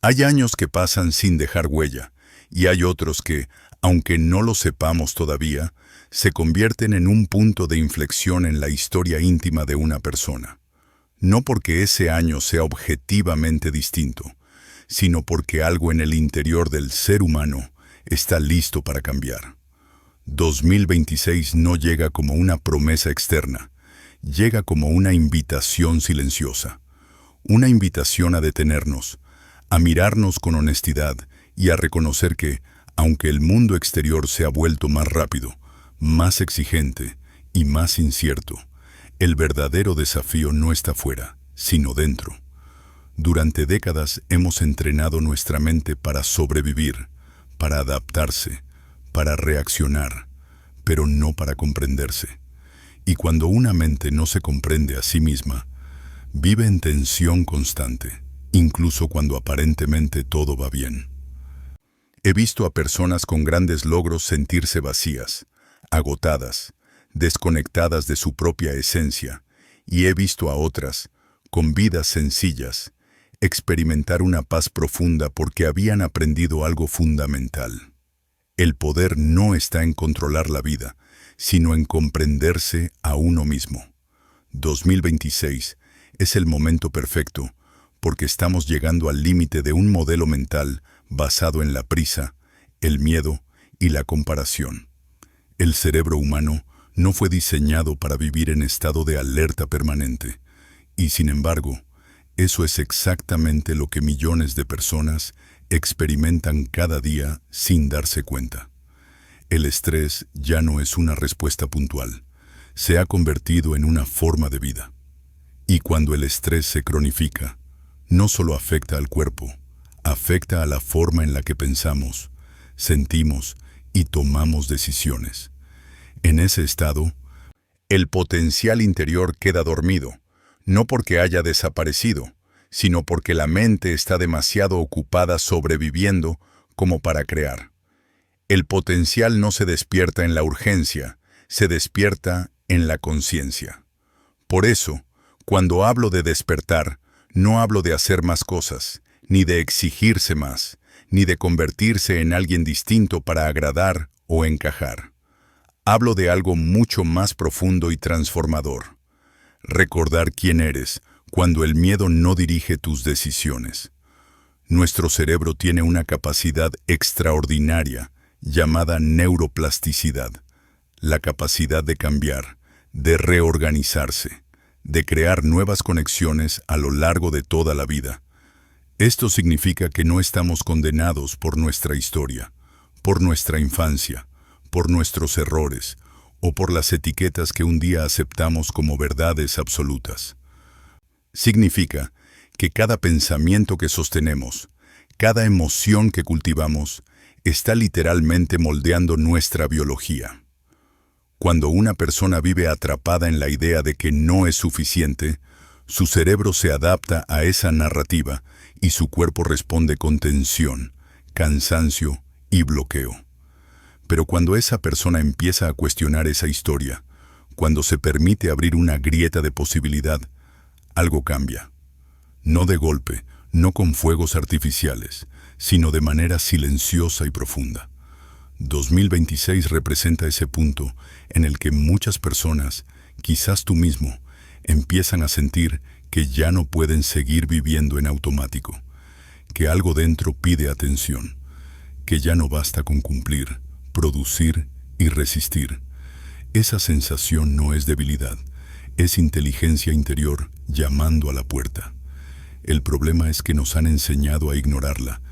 Hay años que pasan sin dejar huella, y hay otros que, aunque no lo sepamos todavía, se convierten en un punto de inflexión en la historia íntima de una persona. No porque ese año sea objetivamente distinto, sino porque algo en el interior del ser humano está listo para cambiar. 2026 no llega como una promesa externa, llega como una invitación silenciosa. Una invitación a detenernos, a mirarnos con honestidad y a reconocer que, aunque el mundo exterior se ha vuelto más rápido, más exigente y más incierto, el verdadero desafío no está fuera, sino dentro. Durante décadas hemos entrenado nuestra mente para sobrevivir, para adaptarse, para reaccionar, pero no para comprenderse. Y cuando una mente no se comprende a sí misma, vive en tensión constante, incluso cuando aparentemente todo va bien. He visto a personas con grandes logros sentirse vacías, agotadas, desconectadas de su propia esencia, y he visto a otras, con vidas sencillas, experimentar una paz profunda porque habían aprendido algo fundamental. El poder no está en controlar la vida, sino en comprenderse a uno mismo. 2026 es el momento perfecto, porque estamos llegando al límite de un modelo mental basado en la prisa, el miedo y la comparación. El cerebro humano no fue diseñado para vivir en estado de alerta permanente, y sin embargo, eso es exactamente lo que millones de personas experimentan cada día sin darse cuenta. El estrés ya no es una respuesta puntual, se ha convertido en una forma de vida. Y cuando el estrés se cronifica, no solo afecta al cuerpo, afecta a la forma en la que pensamos, sentimos y tomamos decisiones. En ese estado, el potencial interior queda dormido, no porque haya desaparecido, sino porque la mente está demasiado ocupada sobreviviendo como para crear. El potencial no se despierta en la urgencia, se despierta en la conciencia. Por eso, cuando hablo de despertar, no hablo de hacer más cosas, ni de exigirse más, ni de convertirse en alguien distinto para agradar o encajar. Hablo de algo mucho más profundo y transformador. Recordar quién eres cuando el miedo no dirige tus decisiones. Nuestro cerebro tiene una capacidad extraordinaria llamada neuroplasticidad, la capacidad de cambiar, de reorganizarse, de crear nuevas conexiones a lo largo de toda la vida. Esto significa que no estamos condenados por nuestra historia, por nuestra infancia, por nuestros errores o por las etiquetas que un día aceptamos como verdades absolutas. Significa que cada pensamiento que sostenemos, cada emoción que cultivamos, está literalmente moldeando nuestra biología. Cuando una persona vive atrapada en la idea de que no es suficiente, su cerebro se adapta a esa narrativa y su cuerpo responde con tensión, cansancio y bloqueo. Pero cuando esa persona empieza a cuestionar esa historia, cuando se permite abrir una grieta de posibilidad, algo cambia. No de golpe, no con fuegos artificiales, sino de manera silenciosa y profunda. 2026 representa ese punto en el que muchas personas, quizás tú mismo, empiezan a sentir que ya no pueden seguir viviendo en automático, que algo dentro pide atención, que ya no basta con cumplir, producir y resistir. Esa sensación no es debilidad, es inteligencia interior llamando a la puerta. El problema es que nos han enseñado a ignorarla,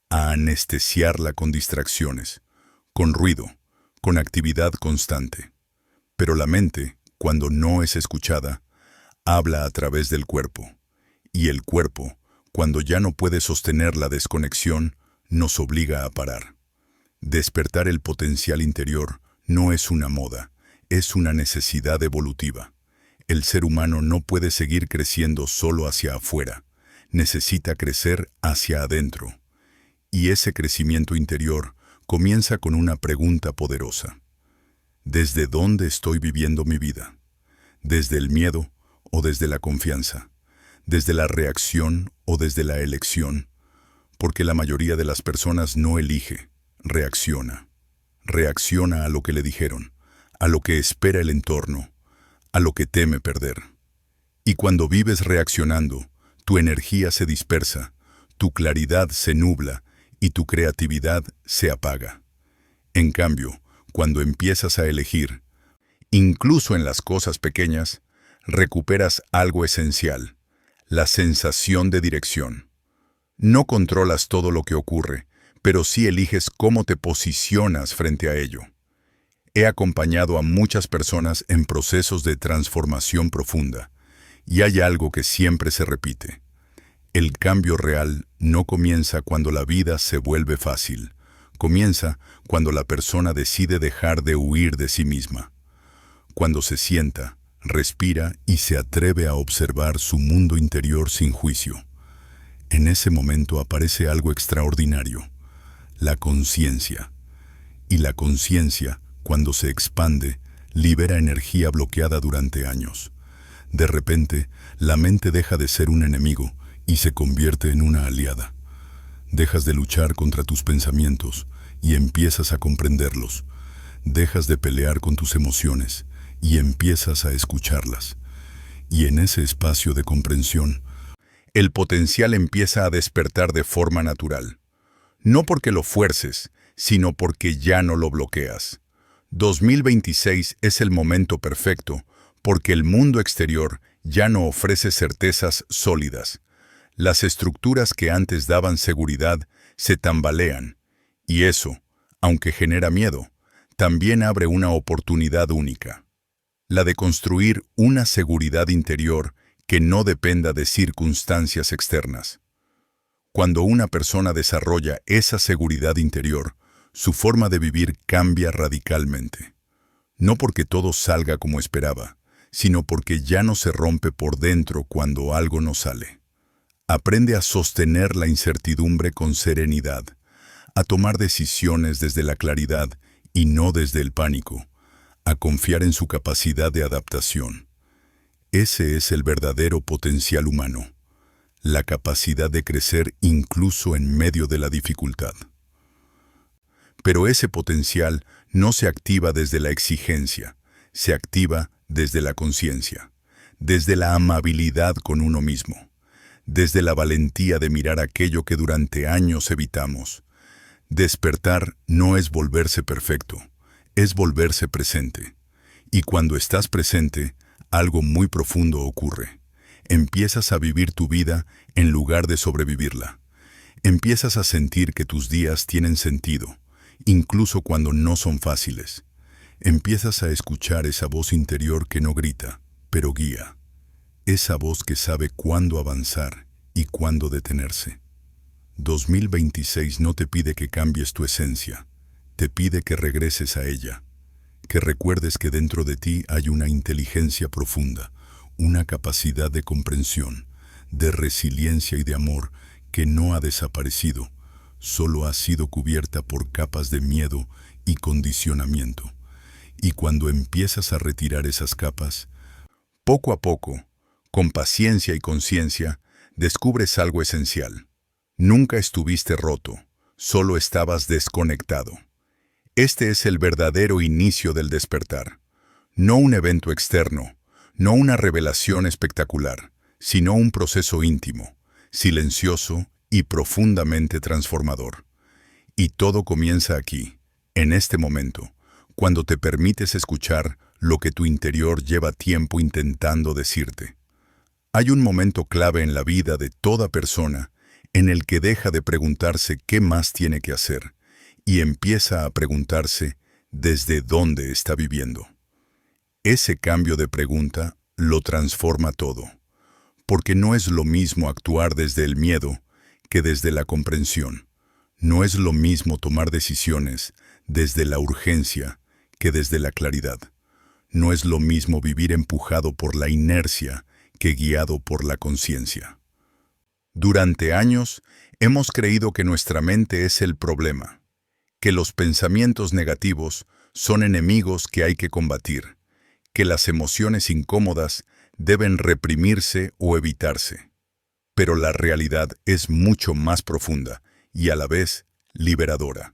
a anestesiarla con distracciones, con ruido, con actividad constante. Pero la mente, cuando no es escuchada, habla a través del cuerpo. Y el cuerpo, cuando ya no puede sostener la desconexión, nos obliga a parar. Despertar el potencial interior no es una moda, es una necesidad evolutiva. El ser humano no puede seguir creciendo solo hacia afuera, necesita crecer hacia adentro. Y ese crecimiento interior comienza con una pregunta poderosa. ¿Desde dónde estoy viviendo mi vida? ¿Desde el miedo o desde la confianza? ¿Desde la reacción o desde la elección? Porque la mayoría de las personas no elige, reacciona. Reacciona a lo que le dijeron, a lo que espera el entorno, a lo que teme perder. Y cuando vives reaccionando, tu energía se dispersa, tu claridad se nubla y tu creatividad se apaga. En cambio, cuando empiezas a elegir, incluso en las cosas pequeñas, recuperas algo esencial, la sensación de dirección. No controlas todo lo que ocurre, pero sí eliges cómo te posicionas frente a ello. He acompañado a muchas personas en procesos de transformación profunda, y hay algo que siempre se repite. El cambio real no comienza cuando la vida se vuelve fácil, comienza cuando la persona decide dejar de huir de sí misma. Cuando se sienta, respira y se atreve a observar su mundo interior sin juicio. En ese momento aparece algo extraordinario, la conciencia. Y la conciencia, cuando se expande, libera energía bloqueada durante años. De repente, la mente deja de ser un enemigo y se convierte en una aliada. Dejas de luchar contra tus pensamientos y empiezas a comprenderlos. Dejas de pelear con tus emociones y empiezas a escucharlas. Y en ese espacio de comprensión, el potencial empieza a despertar de forma natural. No porque lo fuerces, sino porque ya no lo bloqueas. 2026 es el momento perfecto, porque el mundo exterior ya no ofrece certezas sólidas. Las estructuras que antes daban seguridad se tambalean, y eso, aunque genera miedo, también abre una oportunidad única. La de construir una seguridad interior que no dependa de circunstancias externas. Cuando una persona desarrolla esa seguridad interior, su forma de vivir cambia radicalmente. No porque todo salga como esperaba, sino porque ya no se rompe por dentro cuando algo no sale. Aprende a sostener la incertidumbre con serenidad, a tomar decisiones desde la claridad y no desde el pánico, a confiar en su capacidad de adaptación. Ese es el verdadero potencial humano, la capacidad de crecer incluso en medio de la dificultad. Pero ese potencial no se activa desde la exigencia, se activa desde la conciencia, desde la amabilidad con uno mismo, desde la valentía de mirar aquello que durante años evitamos. Despertar no es volverse perfecto, es volverse presente. Y cuando estás presente, algo muy profundo ocurre. Empiezas a vivir tu vida en lugar de sobrevivirla. Empiezas a sentir que tus días tienen sentido, incluso cuando no son fáciles. Empiezas a escuchar esa voz interior que no grita, pero guía. Esa voz que sabe cuándo avanzar y cuándo detenerse. 2026 no te pide que cambies tu esencia, te pide que regreses a ella. Que recuerdes que dentro de ti hay una inteligencia profunda, una capacidad de comprensión, de resiliencia y de amor que no ha desaparecido, solo ha sido cubierta por capas de miedo y condicionamiento. Y cuando empiezas a retirar esas capas, poco a poco, con paciencia y conciencia, descubres algo esencial. Nunca estuviste roto, solo estabas desconectado. Este es el verdadero inicio del despertar. No un evento externo, no una revelación espectacular, sino un proceso íntimo, silencioso y profundamente transformador. Y todo comienza aquí, en este momento, cuando te permites escuchar lo que tu interior lleva tiempo intentando decirte. Hay un momento clave en la vida de toda persona en el que deja de preguntarse qué más tiene que hacer y empieza a preguntarse desde dónde está viviendo. Ese cambio de pregunta lo transforma todo, porque no es lo mismo actuar desde el miedo que desde la comprensión. No es lo mismo tomar decisiones desde la urgencia que desde la claridad. No es lo mismo vivir empujado por la inercia que guiado por la conciencia. Durante años hemos creído que nuestra mente es el problema, que los pensamientos negativos son enemigos que hay que combatir, que las emociones incómodas deben reprimirse o evitarse. Pero la realidad es mucho más profunda y a la vez liberadora.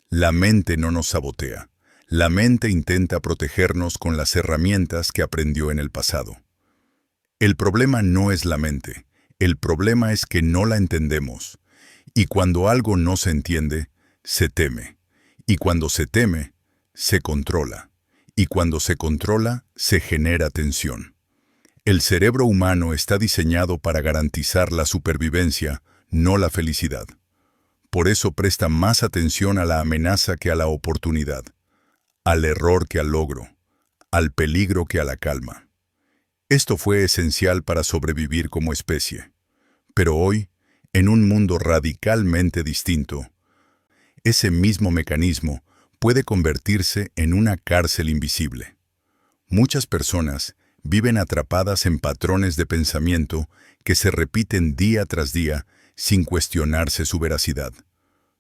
La mente no nos sabotea. La mente intenta protegernos con las herramientas que aprendió en el pasado. El problema no es la mente, el problema es que no la entendemos. Y cuando algo no se entiende, se teme. Y cuando se teme, se controla. Y cuando se controla, se genera tensión. El cerebro humano está diseñado para garantizar la supervivencia, no la felicidad. Por eso presta más atención a la amenaza que a la oportunidad, al error que al logro, al peligro que a la calma. Esto fue esencial para sobrevivir como especie. Pero hoy, en un mundo radicalmente distinto, ese mismo mecanismo puede convertirse en una cárcel invisible. Muchas personas viven atrapadas en patrones de pensamiento que se repiten día tras día sin cuestionarse su veracidad.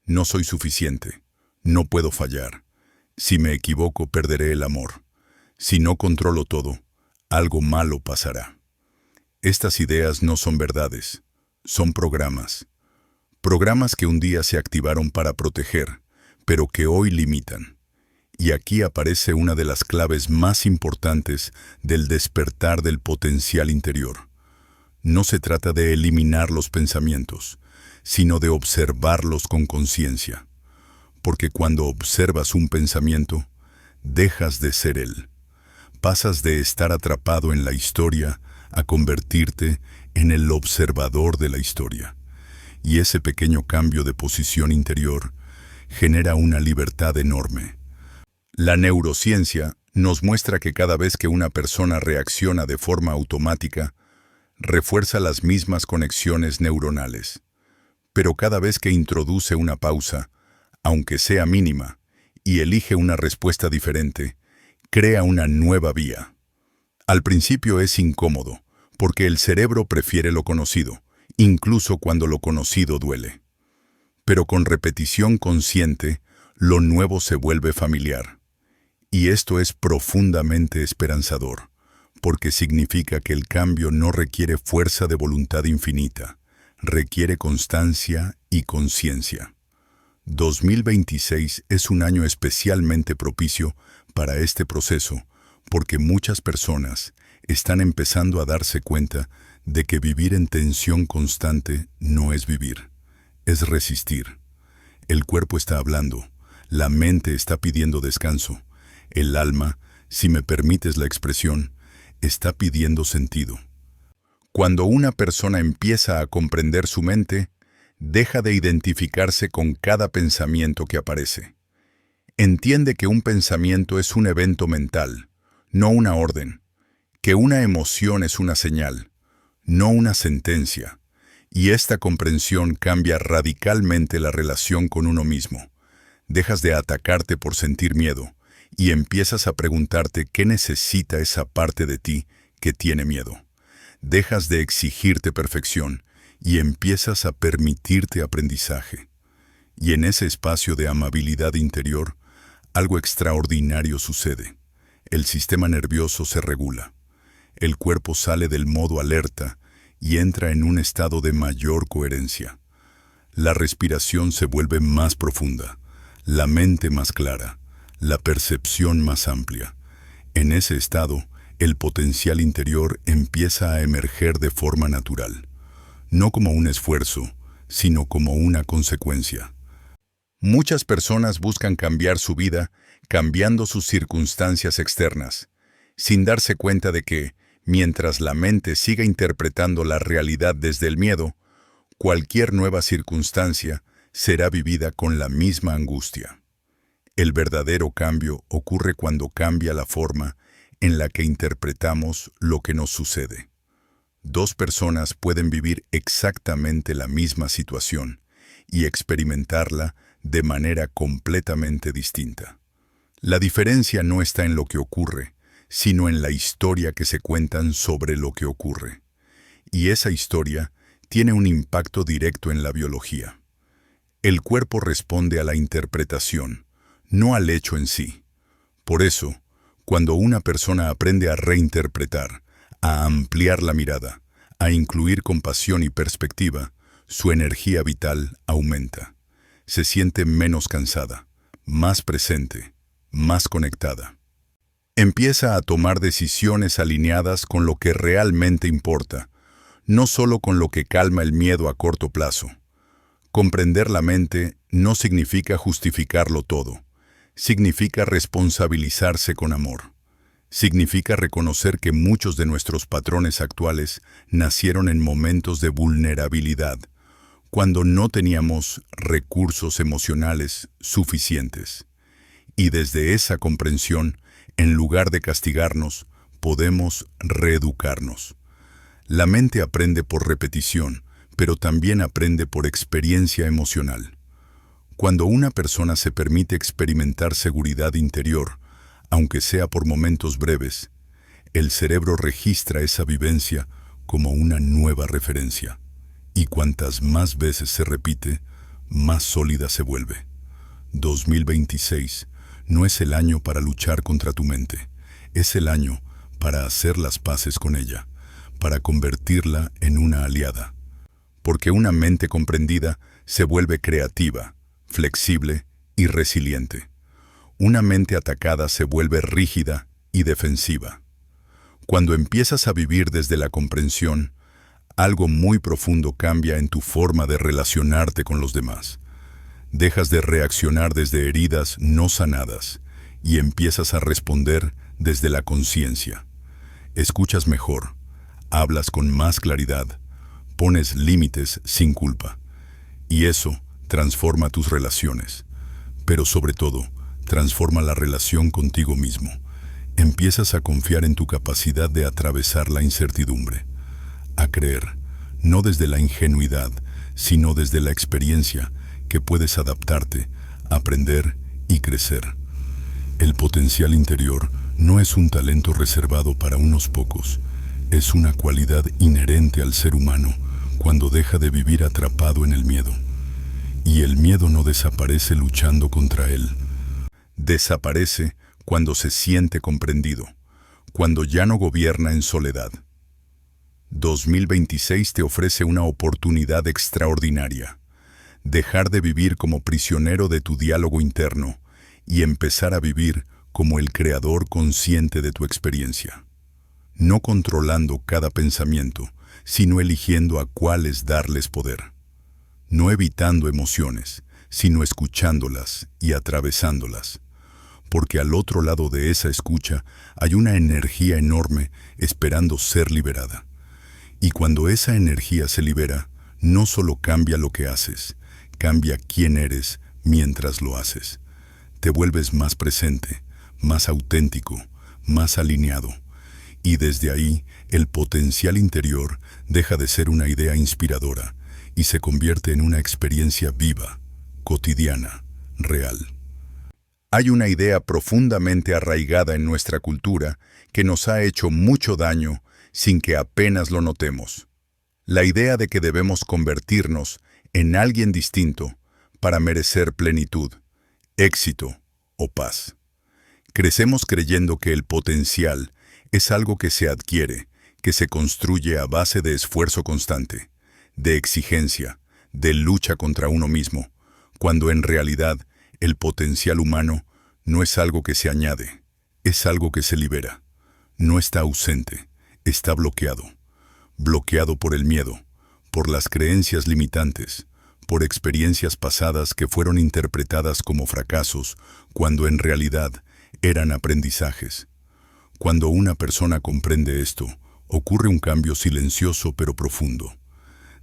No soy suficiente, no puedo fallar. Si me equivoco, perderé el amor. Si no controlo todo, algo malo pasará. Estas ideas no son verdades, son programas. Programas que un día se activaron para proteger, pero que hoy limitan. Y aquí aparece una de las claves más importantes del despertar del potencial interior. No se trata de eliminar los pensamientos, sino de observarlos con conciencia. Porque cuando observas un pensamiento, dejas de ser él. Pasas de estar atrapado en la historia a convertirte en el observador de la historia. Y ese pequeño cambio de posición interior genera una libertad enorme. La neurociencia nos muestra que cada vez que una persona reacciona de forma automática, refuerza las mismas conexiones neuronales. Pero cada vez que introduce una pausa, aunque sea mínima, y elige una respuesta diferente, crea una nueva vía. Al principio es incómodo, porque el cerebro prefiere lo conocido, incluso cuando lo conocido duele. Pero con repetición consciente, lo nuevo se vuelve familiar. Y esto es profundamente esperanzador, porque significa que el cambio no requiere fuerza de voluntad infinita, requiere constancia y conciencia. 2026 es un año especialmente propicio para este proceso, porque muchas personas están empezando a darse cuenta de que vivir en tensión constante no es vivir, es resistir. El cuerpo está hablando, la mente está pidiendo descanso, el alma, si me permites la expresión, está pidiendo sentido. Cuando una persona empieza a comprender su mente, deja de identificarse con cada pensamiento que aparece. Entiende que un pensamiento es un evento mental, no una orden, que una emoción es una señal, no una sentencia, y esta comprensión cambia radicalmente la relación con uno mismo. Dejas de atacarte por sentir miedo y empiezas a preguntarte qué necesita esa parte de ti que tiene miedo. Dejas de exigirte perfección y empiezas a permitirte aprendizaje. Y en ese espacio de amabilidad interior, algo extraordinario sucede. El sistema nervioso se regula. El cuerpo sale del modo alerta y entra en un estado de mayor coherencia. La respiración se vuelve más profunda, la mente más clara, la percepción más amplia. En ese estado, el potencial interior empieza a emerger de forma natural, no como un esfuerzo, sino como una consecuencia. Muchas personas buscan cambiar su vida cambiando sus circunstancias externas, sin darse cuenta de que, mientras la mente siga interpretando la realidad desde el miedo, cualquier nueva circunstancia será vivida con la misma angustia. El verdadero cambio ocurre cuando cambia la forma en la que interpretamos lo que nos sucede. Dos personas pueden vivir exactamente la misma situación y experimentarla de manera completamente distinta. La diferencia no está en lo que ocurre, sino en la historia que se cuentan sobre lo que ocurre. Y esa historia tiene un impacto directo en la biología. El cuerpo responde a la interpretación, no al hecho en sí. Por eso, cuando una persona aprende a reinterpretar, a ampliar la mirada, a incluir compasión y perspectiva, su energía vital aumenta. Se siente menos cansada, más presente, más conectada. Empieza a tomar decisiones alineadas con lo que realmente importa, no solo con lo que calma el miedo a corto plazo. Comprender la mente no significa justificarlo todo. Significa responsabilizarse con amor. Significa reconocer que muchos de nuestros patrones actuales nacieron en momentos de vulnerabilidad, cuando no teníamos recursos emocionales suficientes. Y desde esa comprensión, en lugar de castigarnos, podemos reeducarnos. La mente aprende por repetición, pero también aprende por experiencia emocional. Cuando una persona se permite experimentar seguridad interior, aunque sea por momentos breves, el cerebro registra esa vivencia como una nueva referencia. Y cuantas más veces se repite, más sólida se vuelve. 2026 no es el año para luchar contra tu mente, es el año para hacer las paces con ella, para convertirla en una aliada. Porque una mente comprendida se vuelve creativa, flexible y resiliente. Una mente atacada se vuelve rígida y defensiva. Cuando empiezas a vivir desde la comprensión, algo muy profundo cambia en tu forma de relacionarte con los demás. Dejas de reaccionar desde heridas no sanadas y empiezas a responder desde la conciencia. Escuchas mejor, hablas con más claridad, pones límites sin culpa. Y eso transforma tus relaciones, pero sobre todo, transforma la relación contigo mismo. Empiezas a confiar en tu capacidad de atravesar la incertidumbre, a creer, no desde la ingenuidad, sino desde la experiencia, que puedes adaptarte, aprender y crecer. El potencial interior no es un talento reservado para unos pocos, es una cualidad inherente al ser humano cuando deja de vivir atrapado en el miedo. Y el miedo no desaparece luchando contra él. Desaparece cuando se siente comprendido, cuando ya no gobierna en soledad. 2026 te ofrece una oportunidad extraordinaria. Dejar de vivir como prisionero de tu diálogo interno y empezar a vivir como el creador consciente de tu experiencia. No controlando cada pensamiento, sino eligiendo a cuáles darles poder. No evitando emociones, sino escuchándolas y atravesándolas. Porque al otro lado de esa escucha hay una energía enorme esperando ser liberada. Y cuando esa energía se libera, no solo cambia lo que haces, cambia quién eres mientras lo haces. Te vuelves más presente, más auténtico, más alineado. Y desde ahí, el potencial interior deja de ser una idea inspiradora y se convierte en una experiencia viva, cotidiana, real. Hay una idea profundamente arraigada en nuestra cultura que nos ha hecho mucho daño sin que apenas lo notemos. La idea de que debemos convertirnos en alguien distinto para merecer plenitud, éxito o paz. Crecemos creyendo que el potencial es algo que se adquiere, que se construye a base de esfuerzo constante, de exigencia, de lucha contra uno mismo, cuando en realidad el potencial humano no es algo que se añade, es algo que se libera. No está ausente, está bloqueado. Bloqueado por el miedo, por las creencias limitantes, por experiencias pasadas que fueron interpretadas como fracasos, cuando en realidad eran aprendizajes. Cuando una persona comprende esto, ocurre un cambio silencioso pero profundo.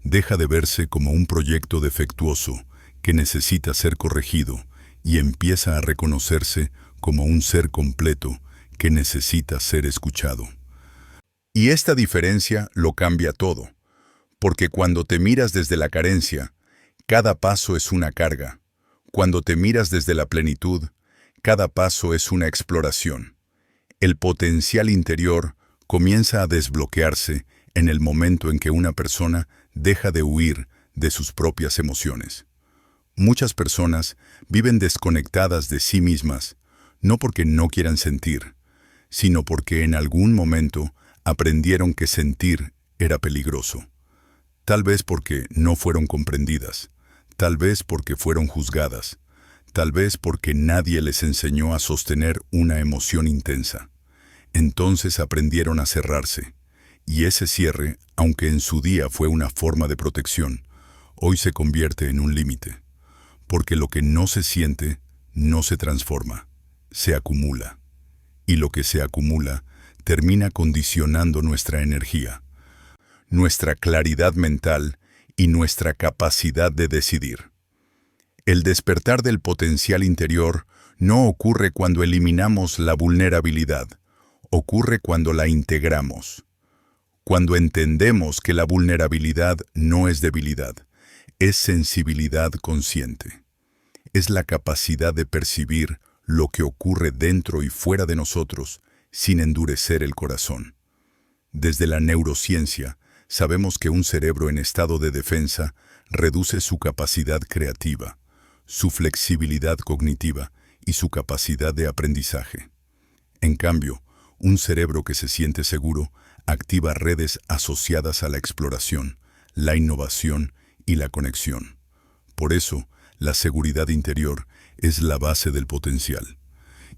Deja de verse como un proyecto defectuoso que necesita ser corregido y empieza a reconocerse como un ser completo que necesita ser escuchado. Y esta diferencia lo cambia todo, porque cuando te miras desde la carencia, cada paso es una carga. Cuando te miras desde la plenitud, cada paso es una exploración. El potencial interior comienza a desbloquearse en el momento en que una persona deja de huir de sus propias emociones. Muchas personas viven desconectadas de sí mismas, no porque no quieran sentir, sino porque en algún momento aprendieron que sentir era peligroso. Tal vez porque no fueron comprendidas, tal vez porque fueron juzgadas, tal vez porque nadie les enseñó a sostener una emoción intensa. Entonces aprendieron a cerrarse, y ese cierre, aunque en su día fue una forma de protección, hoy se convierte en un límite, porque lo que no se siente no se transforma, se acumula, y lo que se acumula termina condicionando nuestra energía, nuestra claridad mental y nuestra capacidad de decidir. El despertar del potencial interior no ocurre cuando eliminamos la vulnerabilidad, ocurre cuando la integramos. Cuando entendemos que la vulnerabilidad no es debilidad, es sensibilidad consciente. Es la capacidad de percibir lo que ocurre dentro y fuera de nosotros sin endurecer el corazón. Desde la neurociencia, sabemos que un cerebro en estado de defensa reduce su capacidad creativa, su flexibilidad cognitiva y su capacidad de aprendizaje. En cambio, un cerebro que se siente seguro activa redes asociadas a la exploración, la innovación y la conexión. Por eso, la seguridad interior es la base del potencial.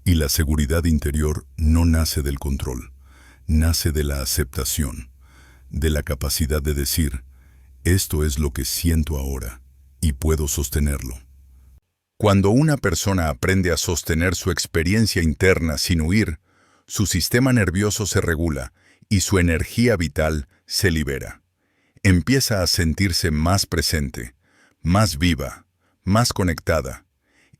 Y la seguridad interior no nace del control, nace de la aceptación, de la capacidad de decir, esto es lo que siento ahora y puedo sostenerlo. Cuando una persona aprende a sostener su experiencia interna sin huir, su sistema nervioso se regula y su energía vital se libera. Empieza a sentirse más presente, más viva, más conectada,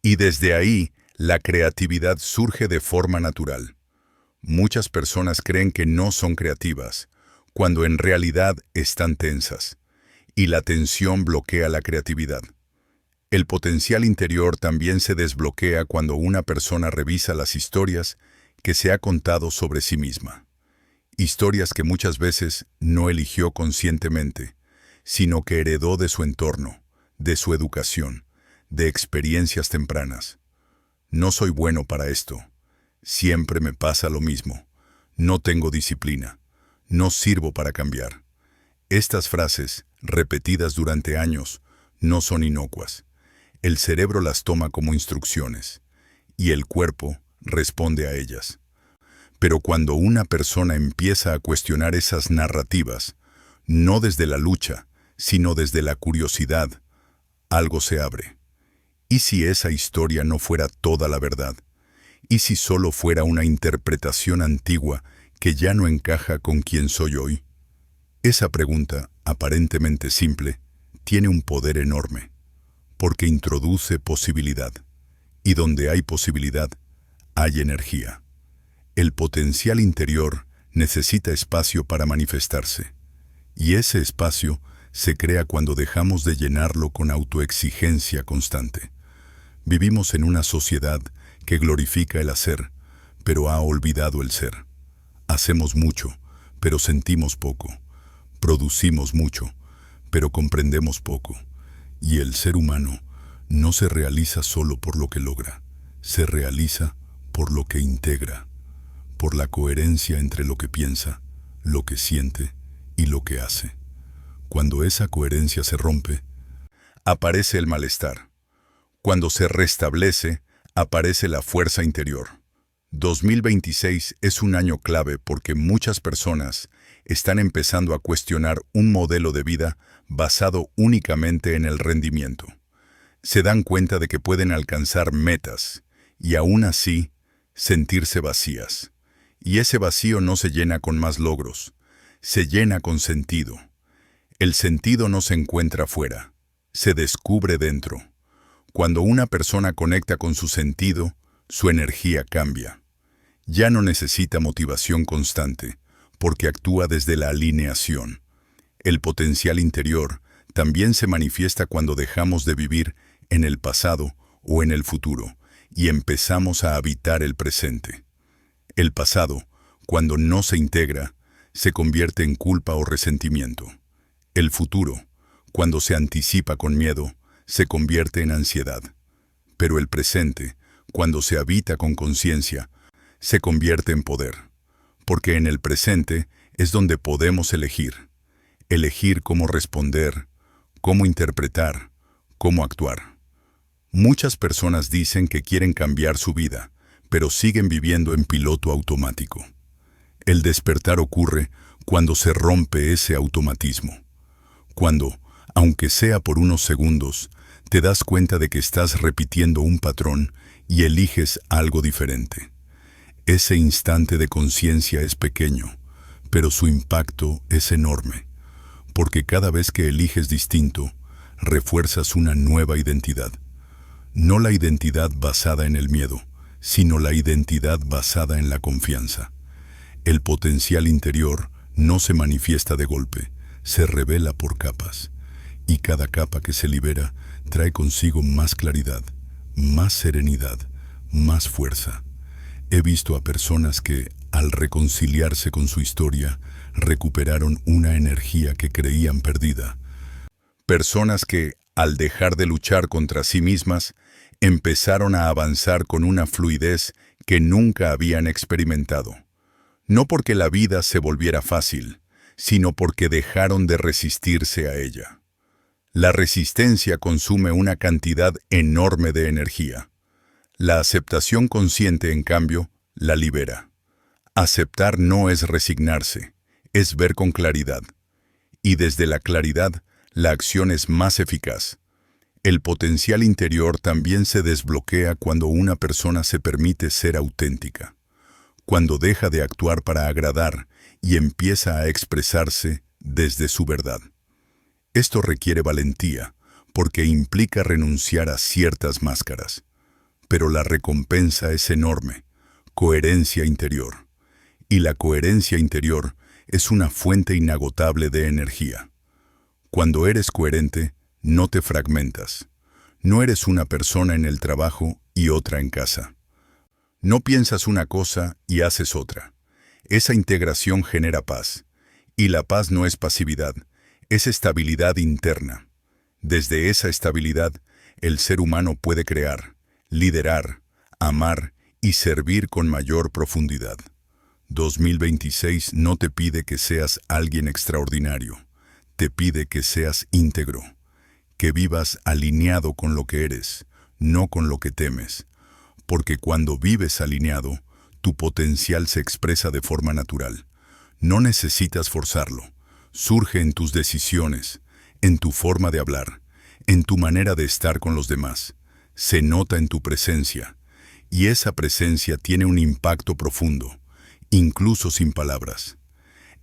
y desde ahí la creatividad surge de forma natural. Muchas personas creen que no son creativas, cuando en realidad están tensas, y la tensión bloquea la creatividad. El potencial interior también se desbloquea cuando una persona revisa las historias que se ha contado sobre sí misma. Historias que muchas veces no eligió conscientemente, sino que heredó de su entorno, de su educación, de experiencias tempranas. No soy bueno para esto. Siempre me pasa lo mismo. No tengo disciplina. No sirvo para cambiar. Estas frases, repetidas durante años, no son inocuas. El cerebro las toma como instrucciones, y el cuerpo responde a ellas. Pero cuando una persona empieza a cuestionar esas narrativas, no desde la lucha, sino desde la curiosidad, algo se abre. ¿Y si esa historia no fuera toda la verdad? ¿Y si solo fuera una interpretación antigua que ya no encaja con quien soy hoy? Esa pregunta, aparentemente simple, tiene un poder enorme, porque introduce posibilidad. Y donde hay posibilidad, hay energía. El potencial interior necesita espacio para manifestarse, y ese espacio se crea cuando dejamos de llenarlo con autoexigencia constante. Vivimos en una sociedad que glorifica el hacer, pero ha olvidado el ser. Hacemos mucho, pero sentimos poco. Producimos mucho, pero comprendemos poco. Y el ser humano no se realiza solo por lo que logra, se realiza por lo que integra, por la coherencia entre lo que piensa, lo que siente y lo que hace. Cuando esa coherencia se rompe, aparece el malestar. Cuando se restablece, aparece la fuerza interior. 2026 es un año clave porque muchas personas están empezando a cuestionar un modelo de vida basado únicamente en el rendimiento. Se dan cuenta de que pueden alcanzar metas y aún así sentirse vacías. Y ese vacío no se llena con más logros, se llena con sentido. El sentido no se encuentra fuera, se descubre dentro. Cuando una persona conecta con su sentido, su energía cambia. Ya no necesita motivación constante, porque actúa desde la alineación. El potencial interior también se manifiesta cuando dejamos de vivir en el pasado o en el futuro y empezamos a habitar el presente. El pasado, cuando no se integra, se convierte en culpa o resentimiento. El futuro, cuando se anticipa con miedo, se convierte en ansiedad. Pero el presente, cuando se habita con conciencia, se convierte en poder. Porque en el presente es donde podemos elegir. elegir cómo responder, cómo interpretar, cómo actuar. Muchas personas dicen que quieren cambiar su vida, pero siguen viviendo en piloto automático. El despertar ocurre cuando se rompe ese automatismo. Cuando, aunque sea por unos segundos, te das cuenta de que estás repitiendo un patrón y eliges algo diferente. Ese instante de conciencia es pequeño, pero su impacto es enorme, porque cada vez que eliges distinto, refuerzas una nueva identidad. No la identidad basada en el miedo, sino la identidad basada en la confianza. El potencial interior no se manifiesta de golpe, se revela por capas, y cada capa que se libera trae consigo más claridad, más serenidad, más fuerza. He visto a personas que, al reconciliarse con su historia, recuperaron una energía que creían perdida. Personas que, al dejar de luchar contra sí mismas, empezaron a avanzar con una fluidez que nunca habían experimentado. No porque la vida se volviera fácil, sino porque dejaron de resistirse a ella. La resistencia consume una cantidad enorme de energía. La aceptación consciente, en cambio, la libera. Aceptar no es resignarse, es ver con claridad. Y desde la claridad, la acción es más eficaz. El potencial interior también se desbloquea cuando una persona se permite ser auténtica. Cuando deja de actuar para agradar y empieza a expresarse desde su verdad. Esto requiere valentía, porque implica renunciar a ciertas máscaras. Pero la recompensa es enorme, coherencia interior. Y la coherencia interior es una fuente inagotable de energía. Cuando eres coherente, no te fragmentas. No eres una persona en el trabajo y otra en casa. No piensas una cosa y haces otra. Esa integración genera paz. Y la paz no es pasividad, es estabilidad interna. Desde esa estabilidad, el ser humano puede crear, liderar, amar y servir con mayor profundidad. 2026 no te pide que seas alguien extraordinario, te pide que seas íntegro, que vivas alineado con lo que eres, no con lo que temes, porque cuando vives alineado, tu potencial se expresa de forma natural. No necesitas forzarlo, surge en tus decisiones, en tu forma de hablar, en tu manera de estar con los demás, se nota en tu presencia, y esa presencia tiene un impacto profundo, incluso sin palabras.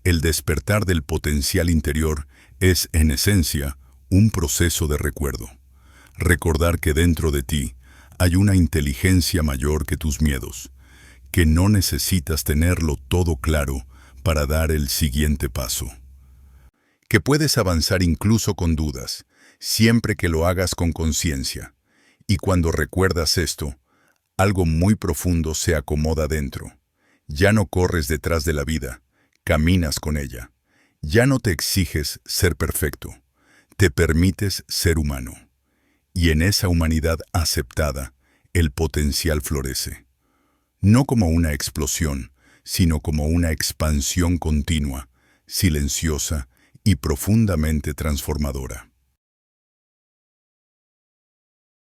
El despertar del potencial interior es, en esencia, un proceso de recuerdo. Recordar que dentro de ti hay una inteligencia mayor que tus miedos, que no necesitas tenerlo todo claro para dar el siguiente paso. Que puedes avanzar incluso con dudas, siempre que lo hagas con conciencia. Y cuando recuerdas esto, algo muy profundo se acomoda dentro. Ya no corres detrás de la vida, caminas con ella. Ya no te exiges ser perfecto, te permites ser humano. Y en esa humanidad aceptada, el potencial florece. No como una explosión, sino como una expansión continua, silenciosa y profundamente transformadora.